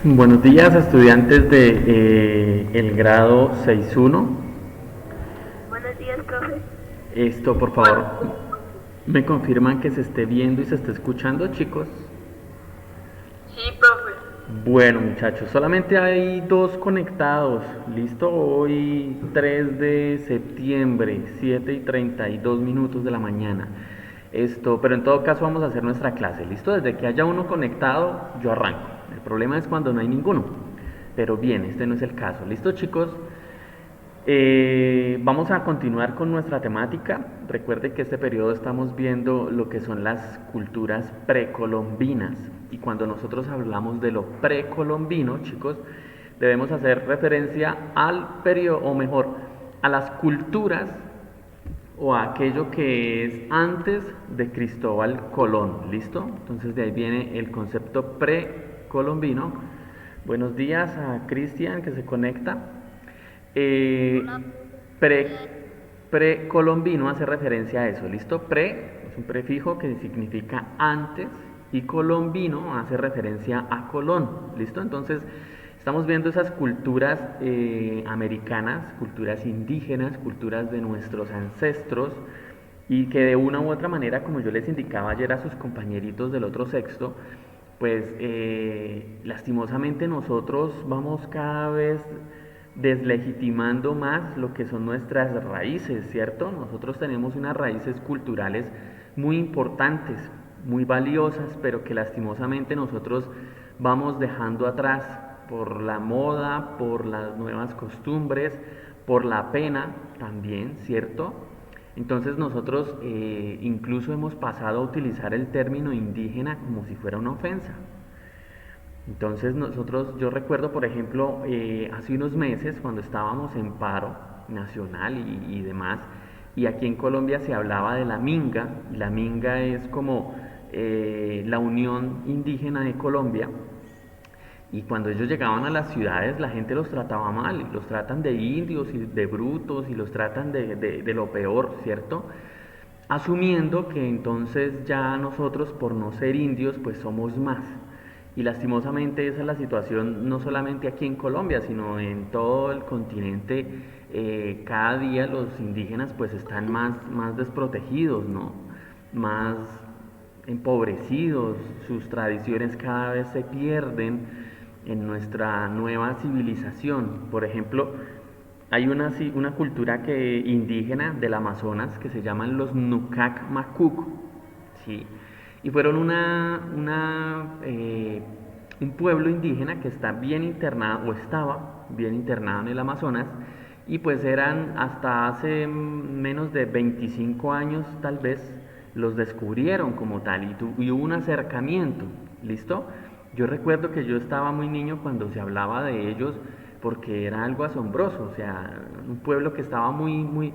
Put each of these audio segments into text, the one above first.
Buenos días, estudiantes de el grado 6.1. Buenos días, profe. Esto, por favor, me confirman que se esté viendo y se esté escuchando, chicos. Sí, profe. Bueno, muchachos, solamente hay dos conectados. ¿Listo? Hoy 3 de septiembre, 7:32 de la mañana. Pero en todo caso vamos a hacer nuestra clase. ¿Listo? Desde que haya uno conectado, yo arranco. El problema es cuando no hay ninguno. Pero bien, este no es el caso. ¿Listo, chicos? Vamos a continuar con nuestra temática. Recuerde que este periodo estamos viendo lo que son las culturas precolombinas. Y cuando nosotros hablamos de lo precolombino, chicos, debemos hacer referencia al periodo, o mejor, a las culturas o a aquello que es antes de Cristóbal Colón. ¿Listo? Entonces de ahí viene el concepto precolombino. Buenos días a Cristian que se conecta. Hola, Eh, buenos pre, días. Precolombino hace referencia a eso, ¿listo? Pre es un prefijo que significa antes y colombino hace referencia a Colón, ¿listo? Entonces estamos viendo esas culturas americanas, culturas indígenas, culturas de nuestros ancestros y que de una u otra manera, como yo les indicaba ayer a sus compañeritos del otro sexto, pues lastimosamente nosotros vamos cada vez deslegitimando más lo que son nuestras raíces, ¿cierto? Nosotros tenemos unas raíces culturales muy importantes, muy valiosas, pero que lastimosamente nosotros vamos dejando atrás por la moda, por las nuevas costumbres, por la pena también, ¿cierto? Entonces nosotros incluso hemos pasado a utilizar el término indígena como si fuera una ofensa. Entonces yo recuerdo, por ejemplo, hace unos meses cuando estábamos en paro nacional y demás, y aquí en Colombia se hablaba de la minga, y la minga es como la Unión Indígena de Colombia, y cuando ellos llegaban a las ciudades la gente los trataba mal, y los tratan de indios y de brutos y los tratan de lo peor, ¿cierto? Asumiendo que entonces ya nosotros por no ser indios pues somos más. Y lastimosamente esa es la situación no solamente aquí en Colombia, sino en todo el continente. Cada día los indígenas pues están más desprotegidos, ¿no? Más empobrecidos, sus tradiciones cada vez se pierden en nuestra nueva civilización. Por ejemplo, hay una cultura indígena del Amazonas que se llaman los Nukak Makuk, ¿sí? Y fueron un pueblo indígena que está bien internado, o estaba bien internado en el Amazonas, y pues eran hasta hace menos de 25 años tal vez, los descubrieron como tal y hubo un acercamiento, ¿listo? Yo recuerdo que yo estaba muy niño cuando se hablaba de ellos porque era algo asombroso, o sea, un pueblo que estaba muy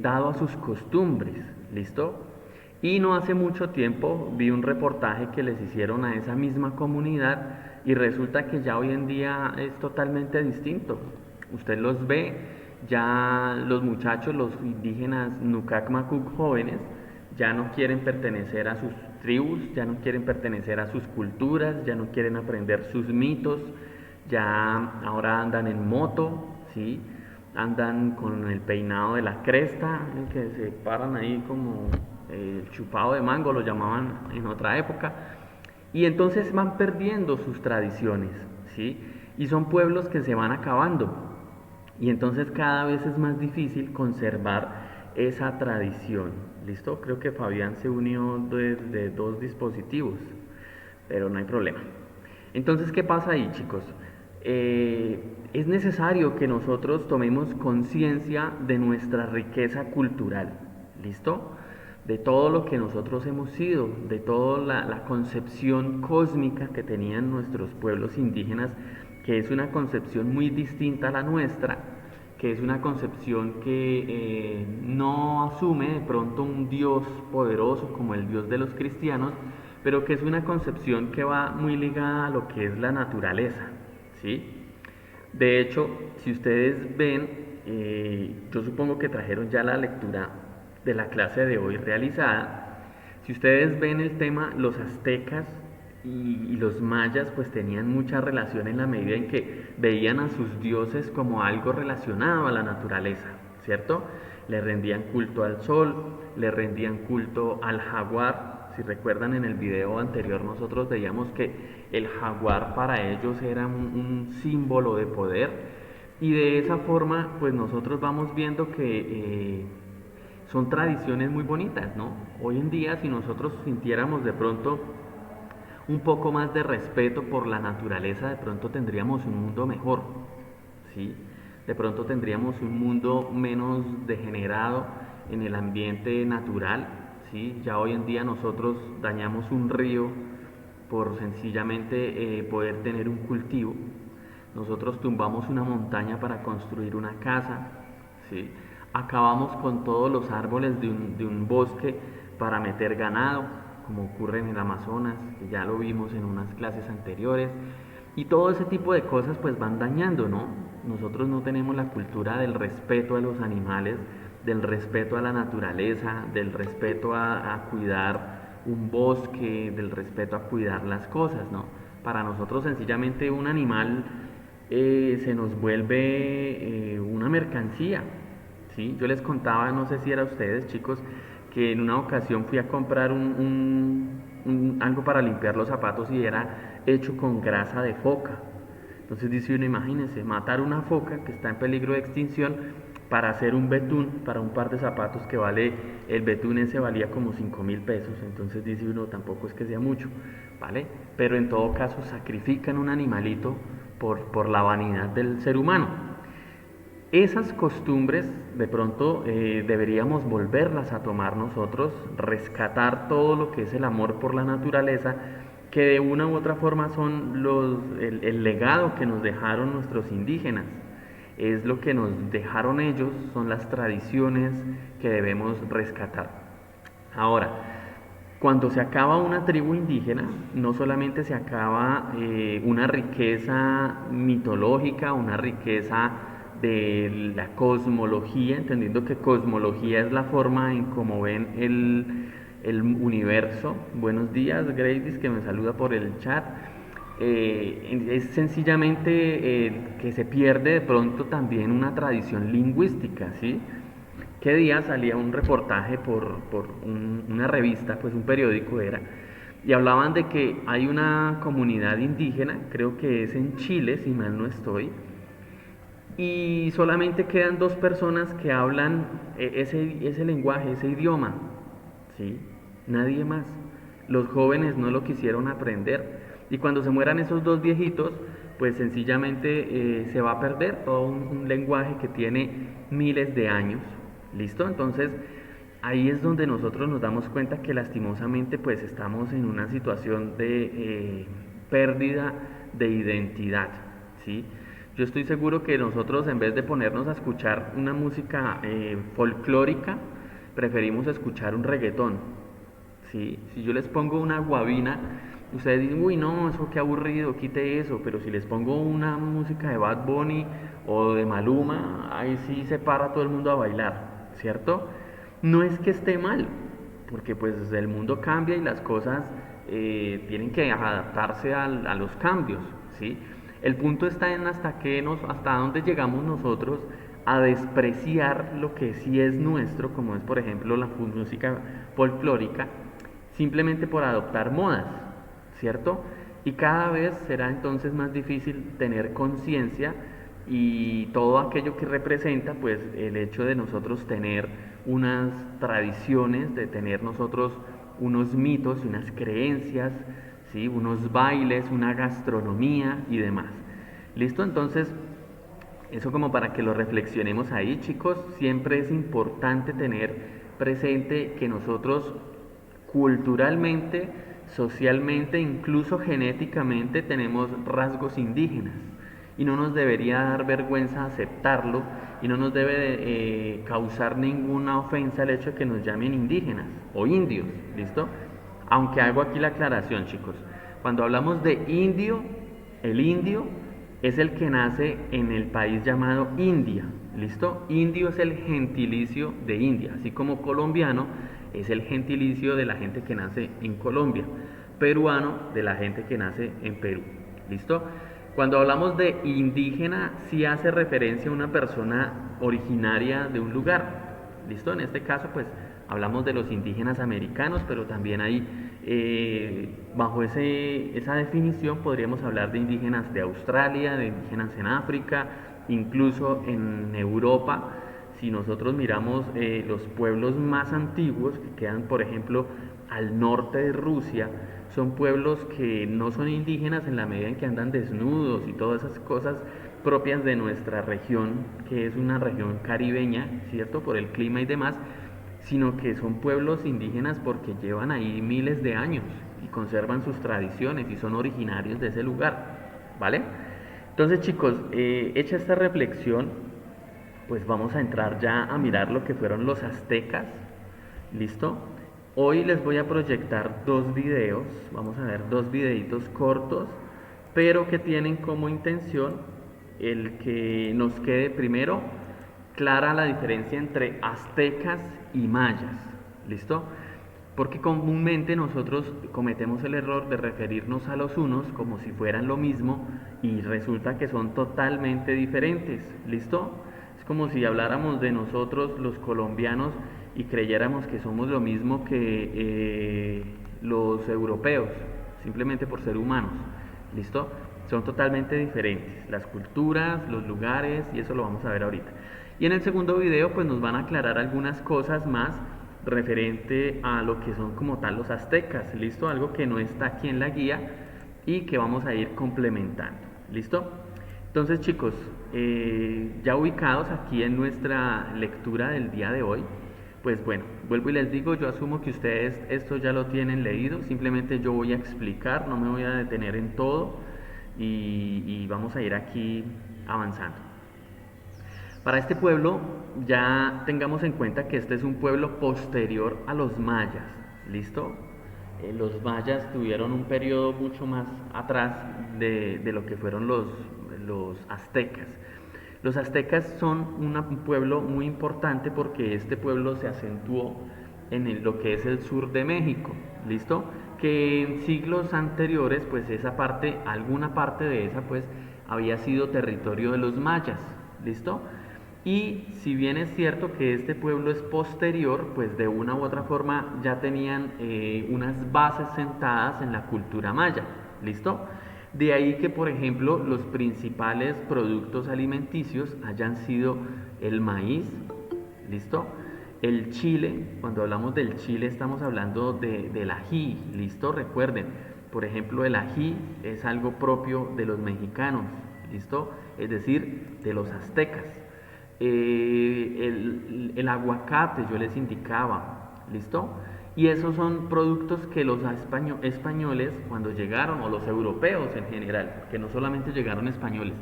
dado a sus costumbres, ¿listo? Y no hace mucho tiempo vi un reportaje que les hicieron a esa misma comunidad y resulta que ya hoy en día es totalmente distinto. Usted los ve, ya los muchachos, los indígenas Nukak Makuk jóvenes, ya no quieren pertenecer a sus tribus, ya no quieren pertenecer a sus culturas, ya no quieren aprender sus mitos, ya ahora andan en moto, ¿sí? Andan con el peinado de la cresta, que se paran ahí como el chupado de mango, lo llamaban en otra época, y entonces van perdiendo sus tradiciones, ¿sí? Y son pueblos que se van acabando, y entonces cada vez es más difícil conservar esa tradición. ¿Listo? Creo que Fabián se unió desde dos dispositivos, pero no hay problema. Entonces, ¿qué pasa ahí, chicos? Es necesario que nosotros tomemos conciencia de nuestra riqueza cultural. ¿Listo? De todo lo que nosotros hemos sido, de toda la concepción cósmica que tenían nuestros pueblos indígenas, que es una concepción muy distinta a la nuestra, que es una concepción que no asume de pronto un Dios poderoso como el Dios de los cristianos, pero que es una concepción que va muy ligada a lo que es la naturaleza, ¿sí? De hecho, si ustedes ven, yo supongo que trajeron ya la lectura de la clase de hoy realizada. Si ustedes ven el tema, los aztecas y los mayas pues tenían mucha relación en la medida en que veían a sus dioses como algo relacionado a la naturaleza, ¿cierto? Le rendían culto al sol, le rendían culto al jaguar. Si recuerdan en el video anterior nosotros veíamos que el jaguar para ellos era un símbolo de poder y de esa forma pues nosotros vamos viendo que son tradiciones muy bonitas, ¿no? Hoy en día si nosotros sintiéramos de pronto un poco más de respeto por la naturaleza, de pronto tendríamos un mundo mejor, ¿sí? De pronto tendríamos un mundo menos degenerado en el ambiente natural, ¿sí? Ya hoy en día nosotros dañamos un río por sencillamente poder tener un cultivo. Nosotros tumbamos una montaña para construir una casa, ¿sí? Acabamos con todos los árboles de un bosque para meter ganado, como ocurre en el Amazonas, que ya lo vimos en unas clases anteriores. Y todo ese tipo de cosas pues van dañando, ¿no? Nosotros no tenemos la cultura del respeto a los animales, del respeto a la naturaleza, del respeto a cuidar un bosque, del respeto a cuidar las cosas, ¿no? Para nosotros sencillamente un animal se nos vuelve una mercancía, ¿sí? Yo les contaba, no sé si era ustedes chicos, que en una ocasión fui a comprar algo para limpiar los zapatos y era hecho con grasa de foca. Entonces dice uno, imagínense, matar una foca que está en peligro de extinción para hacer un betún, para un par de zapatos que vale, el betún ese valía como 5.000 pesos, entonces dice uno, tampoco es que sea mucho, ¿vale? Pero en todo caso sacrifican un animalito por la vanidad del ser humano. Esas costumbres de pronto deberíamos volverlas a tomar nosotros, rescatar todo lo que es el amor por la naturaleza, que de una u otra forma son el legado que nos dejaron nuestros indígenas, es lo que nos dejaron ellos, son las tradiciones que debemos rescatar. Ahora, cuando se acaba una tribu indígena, no solamente se acaba una riqueza mitológica, una riqueza de la cosmología, entendiendo que cosmología es la forma en cómo ven el universo. Buenos días, Gravis, que me saluda por el chat. Es sencillamente que se pierde de pronto también una tradición lingüística, ¿sí? ¿Qué día salía un reportaje por una revista, pues un periódico era, y hablaban de que hay una comunidad indígena, creo que es en Chile, si mal no estoy, y solamente quedan dos personas que hablan ese lenguaje, ese idioma, ¿sí? Nadie más. Los jóvenes no lo quisieron aprender y cuando se mueran esos dos viejitos, pues sencillamente se va a perder todo un lenguaje que tiene miles de años. ¿Listo? Entonces ahí es donde nosotros nos damos cuenta que lastimosamente pues estamos en una situación de pérdida de identidad, ¿sí? Yo estoy seguro que nosotros en vez de ponernos a escuchar una música folclórica, preferimos escuchar un reggaetón, ¿sí? Si yo les pongo una guabina, ustedes dicen, uy, no, eso qué aburrido, quite eso. Pero si les pongo una música de Bad Bunny o de Maluma, ahí sí se para todo el mundo a bailar, ¿cierto? No es que esté mal, porque pues el mundo cambia y las cosas tienen que adaptarse a los cambios, ¿sí? El punto está en hasta dónde llegamos nosotros a despreciar lo que sí es nuestro, como es por ejemplo la música folclórica, simplemente por adoptar modas, ¿cierto? Y cada vez será entonces más difícil tener conciencia y todo aquello que representa pues el hecho de nosotros tener unas tradiciones, de tener nosotros unos mitos y unas creencias, ¿sí? Unos bailes, una gastronomía y demás. ¿Listo? Entonces, eso como para que lo reflexionemos ahí, chicos. Siempre es importante tener presente que nosotros culturalmente, socialmente, incluso genéticamente tenemos rasgos indígenas y no nos debería dar vergüenza aceptarlo y no nos debe causar ninguna ofensa el hecho de que nos llamen indígenas o indios, ¿listo? Aunque hago aquí la aclaración, chicos. Cuando hablamos de indio, el indio es el que nace en el país llamado India, ¿listo? Indio es el gentilicio de India, así como colombiano es el gentilicio de la gente que nace en Colombia. peruano de la gente que nace en Perú. ¿Listo? Cuando hablamos de indígena, sí hace referencia a una persona originaria de un lugar. ¿Listo? En este caso, pues hablamos de los indígenas americanos, pero también hay, bajo esa definición, podríamos hablar de indígenas de Australia, de indígenas en África, incluso en Europa. Si nosotros miramos los pueblos más antiguos que quedan, por ejemplo, al norte de Rusia, son pueblos que no son indígenas en la medida en que andan desnudos y todas esas cosas propias de nuestra región, que es una región caribeña, ¿cierto? Por el clima y demás, sino que son pueblos indígenas porque llevan ahí miles de años y conservan sus tradiciones y son originarios de ese lugar, ¿vale? Entonces, chicos, hecha esta reflexión, pues vamos a entrar ya a mirar lo que fueron los aztecas. ¿Listo? Hoy les voy a proyectar dos videos, vamos a ver dos videitos cortos, pero que tienen como intención el que nos quede primero clara la diferencia entre aztecas y mayas. ¿Listo? Porque comúnmente nosotros cometemos el error de referirnos a los unos como si fueran lo mismo y resulta que son totalmente diferentes. ¿Listo? Es como si habláramos de nosotros los colombianos y creyéramos que somos lo mismo que los europeos, simplemente por ser humanos. ¿Listo? Son totalmente diferentes, las culturas, los lugares, y eso lo vamos a ver ahorita. Y en el segundo video pues nos van a aclarar algunas cosas más referente a lo que son como tal los aztecas. ¿Listo? Algo que no está aquí en la guía y que vamos a ir complementando. ¿Listo? Entonces, chicos, ya ubicados aquí en nuestra lectura del día de hoy, pues bueno, vuelvo y les digo, yo asumo que ustedes esto ya lo tienen leído, simplemente yo voy a explicar, no me voy a detener en todo y vamos a ir aquí avanzando. Para este pueblo ya tengamos en cuenta que este es un pueblo posterior a los mayas, ¿listo? Los mayas tuvieron un periodo mucho más atrás de lo que fueron los aztecas. Los aztecas son un pueblo muy importante porque este pueblo se acentuó en lo que es el sur de México, ¿listo? Que en siglos anteriores, pues esa parte, alguna parte de esa, pues había sido territorio de los mayas, ¿listo? Y si bien es cierto que este pueblo es posterior, pues de una u otra forma ya tenían unas bases sentadas en la cultura maya, ¿listo? De ahí que, por ejemplo, los principales productos alimenticios hayan sido el maíz, ¿listo? El chile, cuando hablamos del chile estamos hablando del ají, ¿listo? Recuerden, por ejemplo, el ají es algo propio de los mexicanos, ¿listo? Es decir, de los aztecas. El aguacate, yo les indicaba, ¿listo? Y esos son productos que los españoles cuando llegaron, o los europeos en general, porque no solamente llegaron españoles,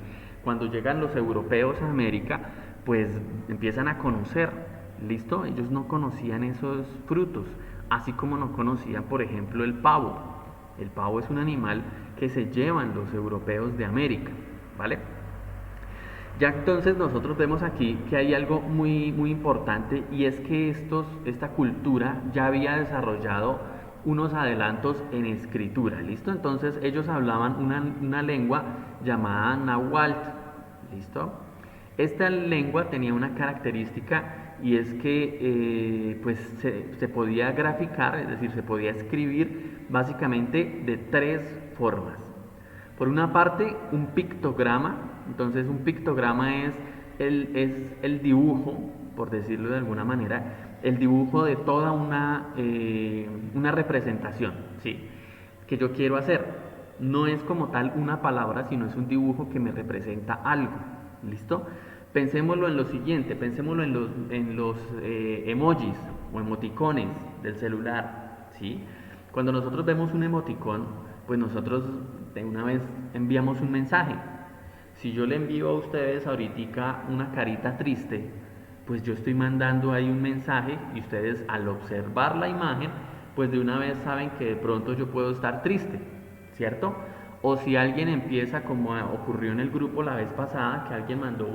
cuando llegan los europeos a América, pues empiezan a conocer, ¿listo? Ellos no conocían esos frutos, así como no conocían, por ejemplo, el pavo. El pavo es un animal que se llevan los europeos de América, ¿vale? Ya entonces nosotros vemos aquí que hay algo muy, muy importante y es que esta cultura ya había desarrollado unos adelantos en escritura, ¿listo? Entonces ellos hablaban una lengua llamada náhuatl, ¿listo? Esta lengua tenía una característica y es que pues se podía graficar, es decir, se podía escribir básicamente de tres formas. Por una parte, un pictograma. Entonces un pictograma es el dibujo, por decirlo de alguna manera, el dibujo de toda una representación, ¿sí? Que yo quiero hacer. No es como tal una palabra, sino es un dibujo que me representa algo, ¿listo? Pensémoslo en lo siguiente, pensémoslo en los emojis o emoticones del celular, ¿sí? Cuando nosotros vemos un emoticón, pues nosotros de una vez enviamos un mensaje. Si yo le envío a ustedes ahorita una carita triste, pues yo estoy mandando ahí un mensaje y ustedes al observar la imagen, pues de una vez saben que de pronto yo puedo estar triste, ¿cierto? O si alguien empieza, como ocurrió en el grupo la vez pasada, que alguien mandó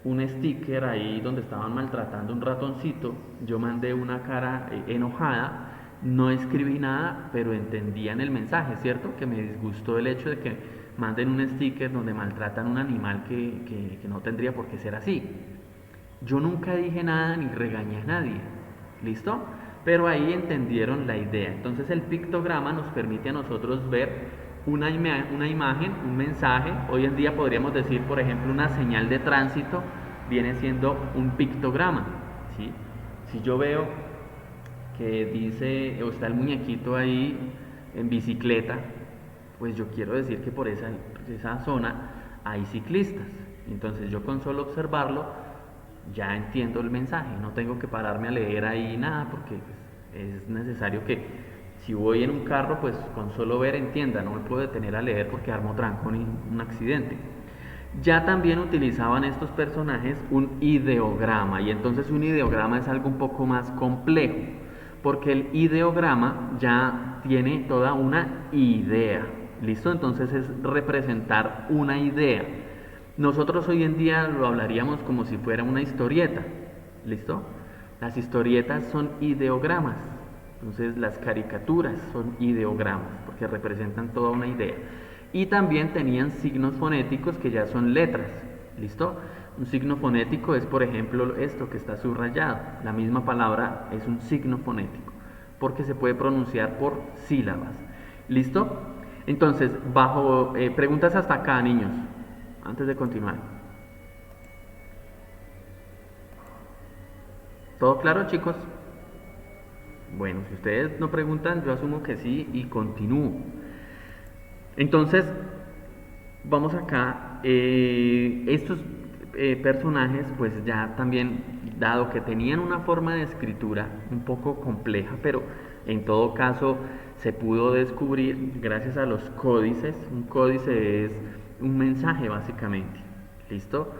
un sticker ahí donde estaban maltratando un ratoncito, yo mandé una cara enojada, no escribí nada, pero entendían el mensaje, ¿cierto? Que me disgustó el hecho de que manden un sticker donde maltratan a un animal que no tendría por qué ser así. Yo nunca dije nada ni regañé a nadie, ¿listo? Pero ahí entendieron la idea. Entonces el pictograma nos permite a nosotros ver una imagen, un mensaje. Hoy en día podríamos decir, por ejemplo, una señal de tránsito viene siendo un pictograma, ¿sí? Si yo veo que dice, o está el muñequito ahí en bicicleta, pues yo quiero decir que por esa zona hay ciclistas. Entonces yo con solo observarlo ya entiendo el mensaje, no tengo que pararme a leer ahí nada porque pues, es necesario que si voy en un carro pues con solo ver entienda, no me puedo detener a leer porque armo trancón y un accidente. Ya también utilizaban estos personajes un ideograma y entonces un ideograma es algo un poco más complejo porque el ideograma ya tiene toda una idea, ¿listo? Entonces es representar una idea. Nosotros hoy en día lo hablaríamos como si fuera una historieta, ¿listo? Las historietas son ideogramas, entonces las caricaturas son ideogramas porque representan toda una idea. Y también tenían signos fonéticos que ya son letras, ¿listo? Un signo fonético es, por ejemplo, esto que está subrayado. La misma palabra es un signo fonético porque se puede pronunciar por sílabas, ¿listo? Entonces, bajo preguntas hasta acá, niños, antes de continuar. ¿Todo claro, chicos? Bueno, si ustedes no preguntan, yo asumo que sí y continúo. Entonces, vamos acá. Estos personajes, pues ya también, dado que tenían una forma de escritura un poco compleja, pero en todo caso se pudo descubrir gracias a los códices. Un códice es un mensaje básicamente. ¿Listo?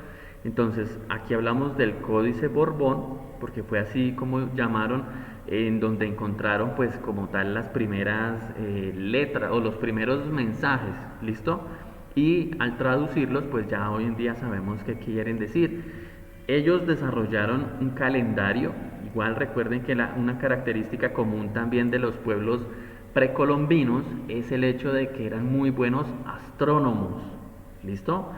Entonces, aquí hablamos del Códice Borbón, porque fue así como llamaron, en donde encontraron pues como tal las primeras letras o los primeros mensajes, ¿listo? Y al traducirlos pues ya hoy en día sabemos qué quieren decir. Ellos desarrollaron un calendario, igual recuerden que una característica común también de los pueblos precolombinos es el hecho de que eran muy buenos astrónomos, ¿listo?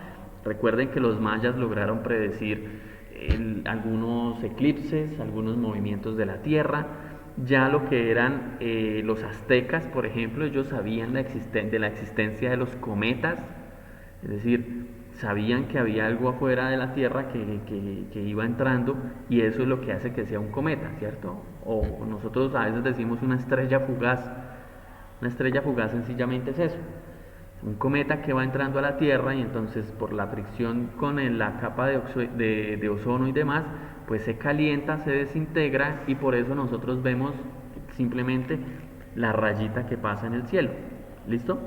Recuerden que los mayas lograron predecir algunos eclipses, algunos movimientos de la Tierra. Ya lo que eran los aztecas, por ejemplo, ellos sabían de la existencia de los cometas, es decir, sabían que había algo afuera de la Tierra que iba entrando y eso es lo que hace que sea un cometa, ¿cierto? O nosotros a veces decimos una estrella fugaz. Una estrella fugaz sencillamente es eso, un cometa que va entrando a la Tierra y entonces por la fricción con la capa de ozono y demás, pues se calienta, se desintegra y por eso nosotros vemos simplemente la rayita que pasa en el cielo. ¿Listo?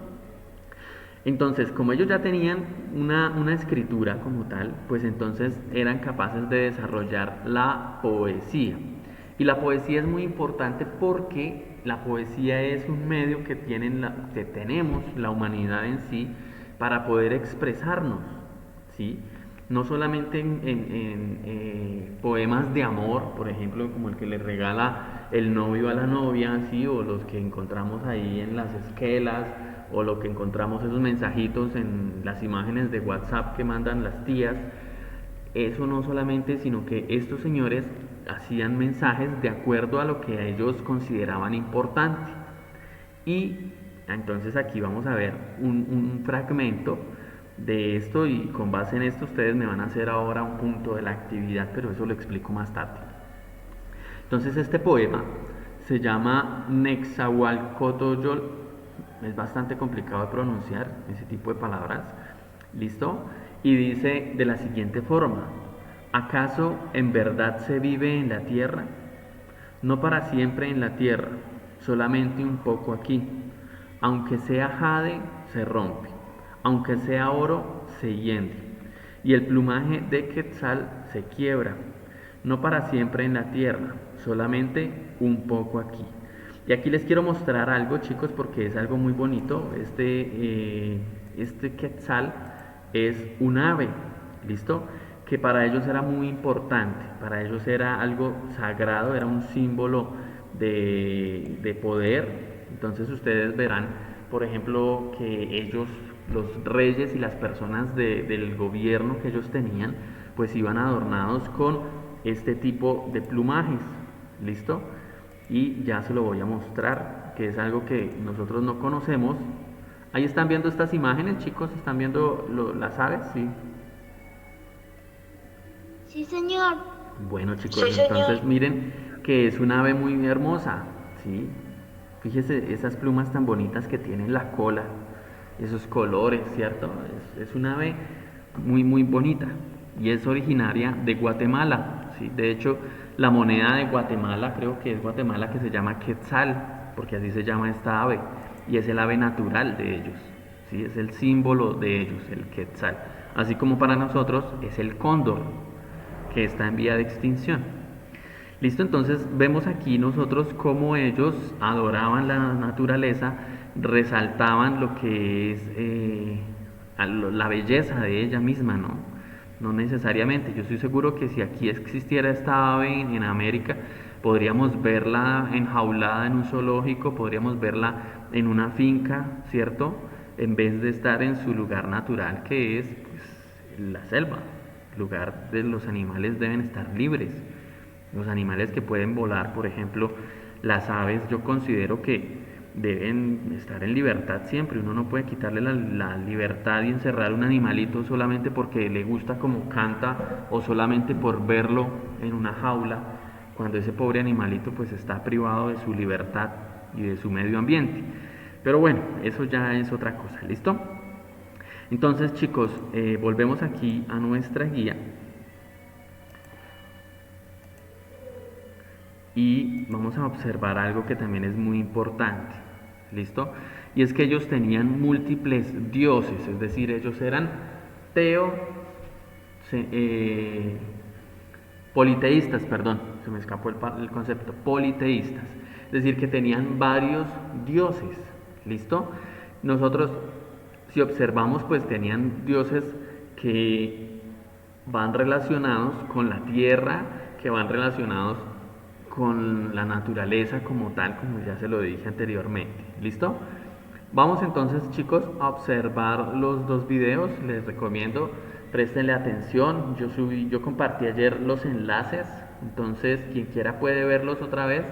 Entonces, como ellos ya tenían una escritura como tal, pues entonces eran capaces de desarrollar la poesía. Y la poesía es muy importante porque la poesía es un medio que tenemos la humanidad en sí para poder expresarnos, ¿sí? No solamente en poemas de amor, por ejemplo, como el que le regala el novio a la novia, ¿sí? O los que encontramos ahí en las esquelas, o lo que encontramos esos mensajitos en las imágenes de WhatsApp que mandan las tías. Eso no solamente, sino que estos señores hacían mensajes de acuerdo a lo que ellos consideraban importante. Y entonces aquí vamos a ver un fragmento de esto y con base en esto ustedes me van a hacer ahora un punto de la actividad, pero eso lo explico más tarde. Entonces este poema se llama Nexahualcotoyol, es bastante complicado de pronunciar ese tipo de palabras, ¿listo? Y dice de la siguiente forma: ¿acaso en verdad se vive en la tierra? No para siempre en la tierra, solamente un poco aquí. Aunque sea jade, se rompe, aunque sea oro, se hiende, y el plumaje de quetzal se quiebra. No para siempre en la tierra, solamente un poco aquí. Y aquí les quiero mostrar algo, chicos, porque es algo muy bonito. Este quetzal es un ave, ¿listo? Que para ellos era muy importante, para ellos era algo sagrado, era un símbolo de poder. Entonces ustedes verán, por ejemplo, que ellos, los reyes y las personas del gobierno que ellos tenían, pues iban adornados con este tipo de plumajes. ¿Listo? Y ya se lo voy a mostrar, que es algo que nosotros no conocemos. Ahí están viendo estas imágenes, chicos, están viendo las aves, ¿sí? Sí, señor. Bueno, chicos, Sí, señor. entonces miren que es una ave muy hermosa, ¿sí? Fíjese esas plumas tan bonitas que tiene en la cola, esos colores, ¿cierto? Es una ave muy, muy bonita y es originaria de Guatemala, ¿sí? De hecho, la moneda de Guatemala, creo que es Guatemala, que se llama quetzal, porque así se llama esta ave, y es el ave natural de ellos, ¿sí? Es el símbolo de ellos, el quetzal. Así como para nosotros es el cóndor, que está en vía de extinción. Listo, entonces vemos aquí nosotros cómo ellos adoraban la naturaleza, resaltaban lo que es la belleza de ella misma, ¿no? No necesariamente, yo estoy seguro que si aquí existiera esta ave en América, podríamos verla enjaulada en un zoológico, podríamos verla en una finca, ¿cierto? En vez de estar en su lugar natural, que es pues, la selva. El lugar de los animales deben estar libres. Los animales que pueden volar, por ejemplo, las aves, yo considero que deben estar en libertad siempre. Uno no puede quitarle la libertad y encerrar un animalito solamente porque le gusta como canta o solamente por verlo en una jaula, cuando ese pobre animalito pues está privado de su libertad y de su medio ambiente. Pero bueno, eso ya es otra cosa, ¿listo? Entonces, chicos, volvemos aquí a nuestra guía y vamos a observar algo que también es muy importante, ¿listo? Y es que ellos tenían múltiples dioses, es decir, ellos eran politeístas, perdón, se me escapó el concepto, politeístas, es decir, que tenían varios dioses, ¿listo? Nosotros, si observamos, pues tenían dioses que van relacionados con la tierra, que van relacionados con la naturaleza como tal, como ya se lo dije anteriormente. ¿Listo? Vamos entonces, chicos, a observar los dos videos. Les recomiendo, préstenle atención. Yo compartí ayer los enlaces, entonces quien quiera puede verlos otra vez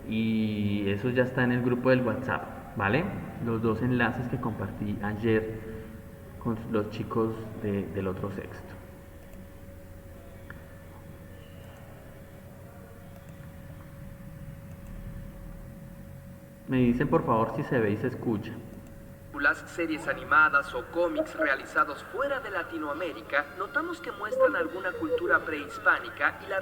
y eso ya está en el grupo del WhatsApp, ¿vale? Los dos enlaces que compartí ayer con los chicos del otro sexto. Me dicen por favor si se ve y se escucha. Las series animadas o cómics realizados fuera de Latinoamérica, notamos que muestran alguna cultura prehispánica y la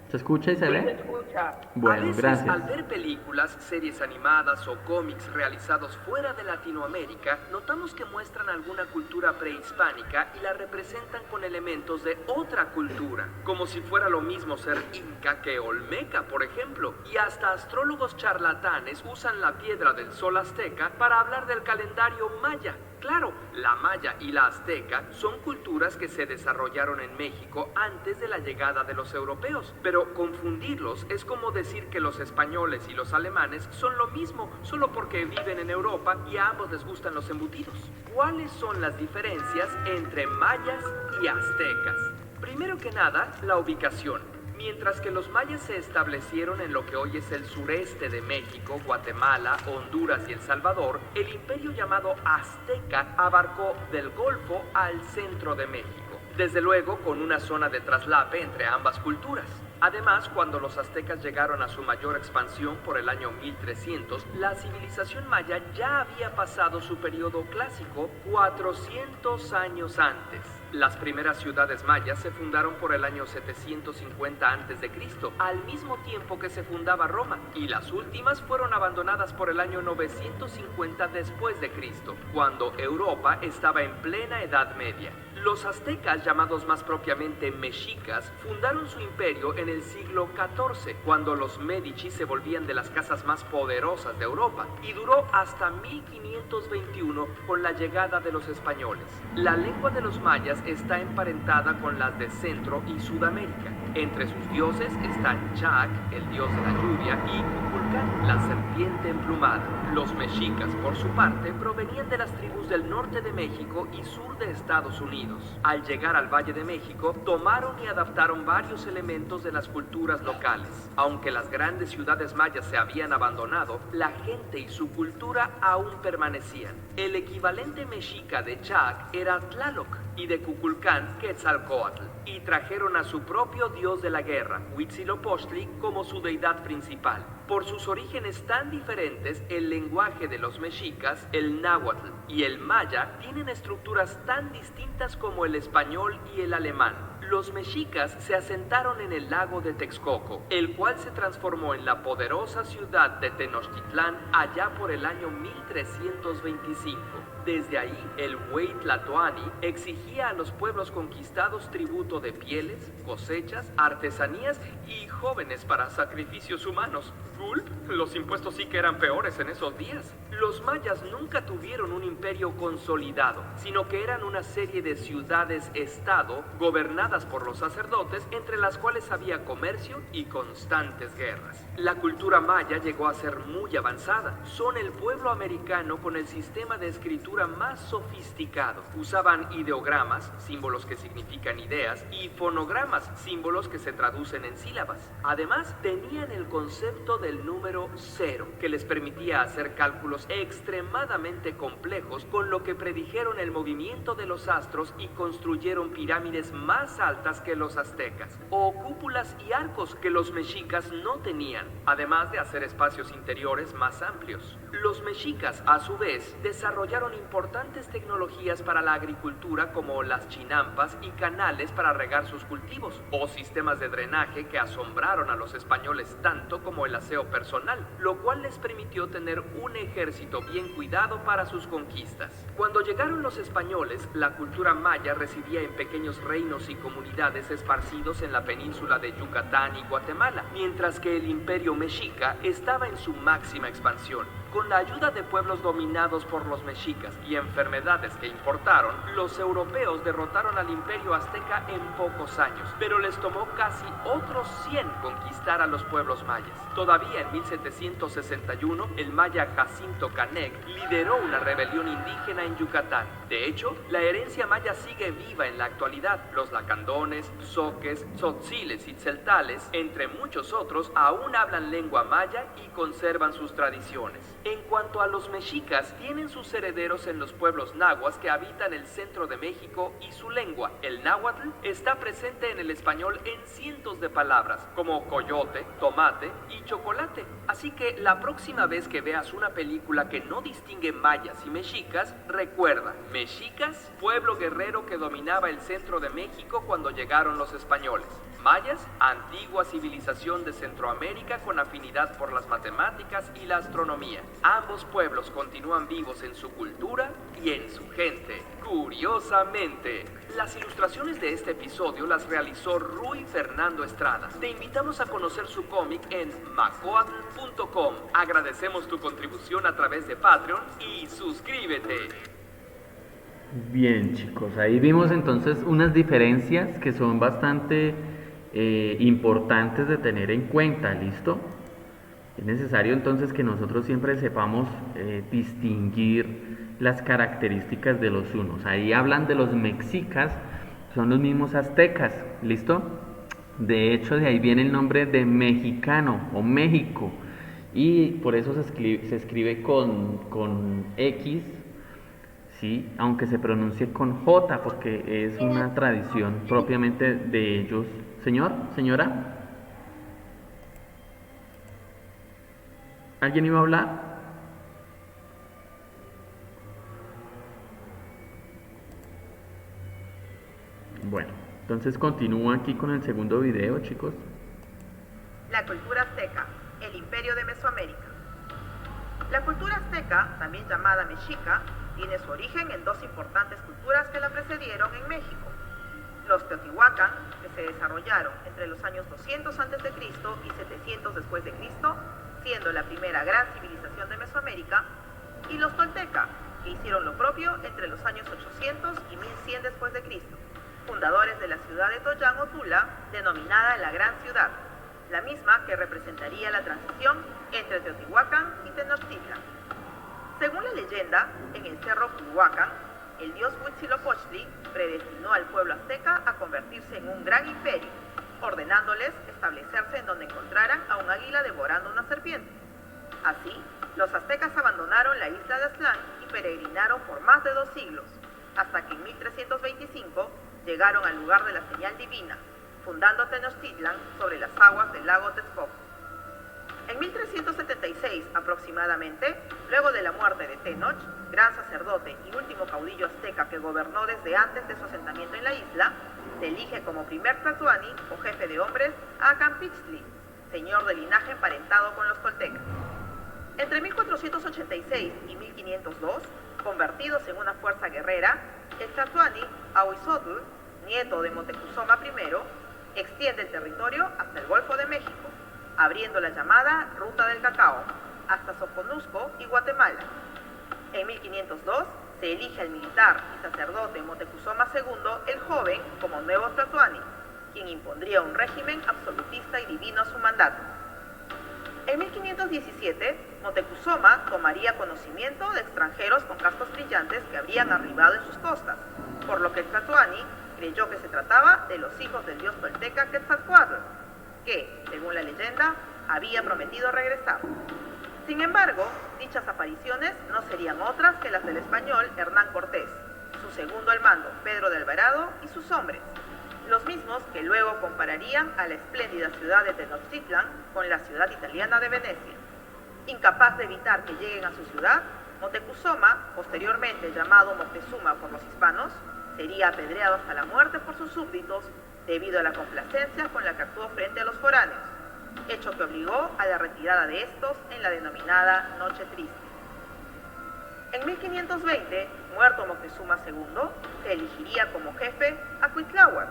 ¿Se escucha y se ve? Se escucha. Bueno, a veces, gracias. al ver películas, series animadas o cómics realizados fuera de Latinoamérica, notamos que muestran alguna cultura prehispánica y la representan con elementos de otra cultura, como si fuera lo mismo ser inca que olmeca, por ejemplo, y hasta astrólogos charlatanes usan la piedra del sol azteca para hablar del calendario maya. Claro, la maya y la azteca son culturas que se desarrollaron en México antes de la llegada de los europeos, pero confundirlos es como decir que los españoles y los alemanes son lo mismo, solo porque viven en Europa y a ambos les gustan los embutidos. ¿Cuáles son las diferencias entre mayas y aztecas? Primero que nada, la ubicación. Mientras que los mayas se establecieron en lo que hoy es el sureste de México, Guatemala, Honduras y El Salvador, el imperio llamado azteca abarcó del Golfo al centro de México, desde luego con una zona de traslape entre ambas culturas. Además, cuando los aztecas llegaron a su mayor expansión por el año 1300, la civilización maya ya había pasado su periodo clásico 400 años antes. Las primeras ciudades mayas se fundaron por el año 750 a.C., al mismo tiempo que se fundaba Roma, y las últimas fueron abandonadas por el año 950 después de Cristo, cuando Europa estaba en plena Edad Media. Los aztecas, llamados más propiamente mexicas, fundaron su imperio en el siglo XIV, cuando los Medici se volvían de las casas más poderosas de Europa, y duró hasta 1521 con la llegada de los españoles. La lengua de los mayas está emparentada con las de Centro y Sudamérica. Entre sus dioses están Chac, el dios de la lluvia, y Kukulcán, la serpiente emplumada. Los mexicas, por su parte, provenían de las tribus del norte de México y sur de Estados Unidos. Al llegar al Valle de México, tomaron y adaptaron varios elementos de las culturas locales. Aunque las grandes ciudades mayas se habían abandonado, la gente y su cultura aún permanecían. El equivalente mexica de Chac era Tlaloc y de Kukulcán, Quetzalcóatl, y trajeron a su propio dios de la guerra, Huitzilopochtli, como su deidad principal. Por sus orígenes tan diferentes, el lenguaje de los mexicas, el náhuatl y el maya, tienen estructuras tan distintas como el español y el alemán. Los mexicas se asentaron en el lago de Texcoco, el cual se transformó en la poderosa ciudad de Tenochtitlán allá por el año 1325. Desde ahí, el Huey Tlatoani exigía a los pueblos conquistados tributo de pieles, cosechas, artesanías y jóvenes para sacrificios humanos. Gulp, los impuestos sí que eran peores en esos días. Los mayas nunca tuvieron un imperio consolidado, sino que eran una serie de ciudades-estado gobernadas por los sacerdotes, entre las cuales había comercio y constantes guerras. La cultura maya llegó a ser muy avanzada. Son el pueblo americano con el sistema de escritura más sofisticado. Usaban ideogramas, símbolos que significan ideas, y fonogramas, símbolos que se traducen en sílabas. Además, tenían el concepto del número cero, que les permitía hacer cálculos extremadamente complejos, con lo que predijeron el movimiento de los astros y construyeron pirámides más altas que los aztecas, o cúpulas y arcos que los mexicas no tenían, además de hacer espacios interiores más amplios. Los mexicas, a su vez, desarrollaron importantes tecnologías para la agricultura, como las chinampas y canales para regar sus cultivos, o sistemas de drenaje que asombraron a los españoles tanto como el aseo personal, lo cual les permitió tener un ejército bien cuidado para sus conquistas. Cuando llegaron los españoles, la cultura maya residía en pequeños reinos y comunidades esparcidos en la península de Yucatán y Guatemala, mientras que el imperio mexica estaba en su máxima expansión. Con la ayuda de pueblos dominados por los mexicas y enfermedades que importaron, los europeos derrotaron al imperio azteca en pocos años, pero les tomó casi otros 100 conquistar a los pueblos mayas. Todavía en 1761, el maya Jacinto Canec lideró una rebelión indígena en Yucatán. De hecho, la herencia maya sigue viva en la actualidad. Los lacandones, zoques, tzotziles y tzeltales, entre muchos otros, aún hablan lengua maya y conservan sus tradiciones. En cuanto a los mexicas, tienen sus herederos en los pueblos nahuas que habitan el centro de México, y su lengua, el náhuatl, está presente en el español en cientos de palabras, como coyote, tomate y chocolate. Así que la próxima vez que veas una película que no distingue mayas y mexicas, recuerda, mexicas, pueblo guerrero que dominaba el centro de México cuando llegaron los españoles. Mayas, antigua civilización de Centroamérica con afinidad por las matemáticas y la astronomía. Ambos pueblos continúan vivos en su cultura y en su gente. Curiosamente, las ilustraciones de este episodio las realizó Rui Fernando Estrada. Te invitamos a conocer su cómic en macoatl.com. Agradecemos tu contribución a través de Patreon y suscríbete. Bien, chicos, ahí vimos entonces unas diferencias que son bastante importantes de tener en cuenta, ¿listo? Es necesario entonces que nosotros siempre sepamos distinguir las características de los unos. Ahí hablan de los mexicas, son los mismos aztecas, ¿listo? De hecho, de ahí viene el nombre de mexicano o México, y por eso se escribe con X, ¿sí? Aunque se pronuncie con J, porque es una tradición propiamente de ellos. Señor, señora, ¿alguien iba a hablar? Bueno, entonces continúo aquí con el segundo video, chicos. La cultura azteca, el imperio de Mesoamérica. La cultura azteca, también llamada mexica, tiene su origen en dos importantes culturas que la precedieron en México. Los Teotihuacán, que se desarrollaron entre los años 200 a.C. y 700 después de Cristo, siendo la primera gran civilización de Mesoamérica, y los Tolteca, que hicieron lo propio entre los años 800 y 1100 después de Cristo, fundadores de de la ciudad de Toyán o Tula, denominada la Gran Ciudad, la misma que representaría la transición entre Teotihuacán y Tenochtitlan. Según la leyenda, en el cerro Culhuacán, el dios Huitzilopochtli predestinó al pueblo azteca a convertirse en un gran imperio, ordenándoles establecerse en donde encontraran a un águila devorando una serpiente. Así, los aztecas abandonaron la isla de Aztlán y peregrinaron por más de 2 siglos, hasta que en 1325 llegaron al lugar de la señal divina, fundando Tenochtitlan sobre las aguas del lago Texcoco. En 1376 aproximadamente, luego de la muerte de Tenoch, gran sacerdote y último caudillo azteca que gobernó desde antes de su asentamiento en la isla, se elige como primer tlatoani o jefe de hombres a Campechtli, señor de linaje emparentado con los toltecas. Entre 1486 y 1502, convertidos en una fuerza guerrera, el tlatoani Ahuizotl, nieto de Moctezuma I, extiende el territorio hasta el Golfo de México, abriendo la llamada Ruta del Cacao, hasta Soconusco y Guatemala. En 1502 se elige al militar y sacerdote Moctezuma II el Joven como nuevo tlatoani, quien impondría un régimen absolutista y divino a su mandato. En 1517, Moctezuma tomaría conocimiento de extranjeros con cascos brillantes que habrían arribado en sus costas, por lo que el tlatoani creyó que se trataba de los hijos del dios tolteca Quetzalcóatl, que, según la leyenda, había prometido regresar. Sin embargo, dichas apariciones no serían otras que las del español Hernán Cortés, su segundo al mando, Pedro de Alvarado, y sus hombres, los mismos que luego compararían a la espléndida ciudad de Tenochtitlan con la ciudad italiana de Venecia. Incapaz de evitar que lleguen a su ciudad, Moctezuma, posteriormente llamado Moctezuma por los hispanos, sería apedreado hasta la muerte por sus súbditos debido a la complacencia con la que actuó frente a los foráneos, hecho que obligó a la retirada de estos en la denominada Noche Triste. En 1520, muerto Moctezuma II, se elegiría como jefe a Cuitláhuac,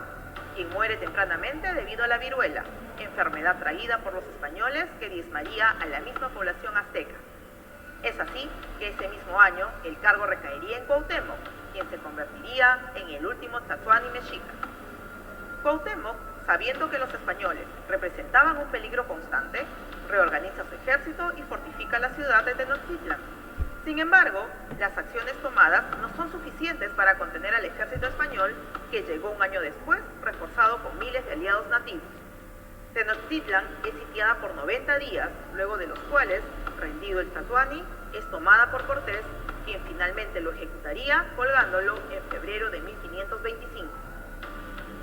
quien muere tempranamente debido a la viruela, enfermedad traída por los españoles que diezmaría a la misma población azteca. Es así que ese mismo año el cargo recaería en Cuauhtémoc, quien se convertiría en el último tlatoani mexica. Cuauhtémoc, sabiendo que los españoles representaban un peligro constante, reorganiza su ejército y fortifica la ciudad de Tenochtitlan. Sin embargo, las acciones tomadas no son suficientes para contener al ejército español, que llegó un año después, reforzado con miles de aliados nativos. Tenochtitlan es sitiada por 90 días, luego de los cuales, rendido el tlatoani, es tomada por Cortés, quien finalmente lo ejecutaría colgándolo en febrero de 1525.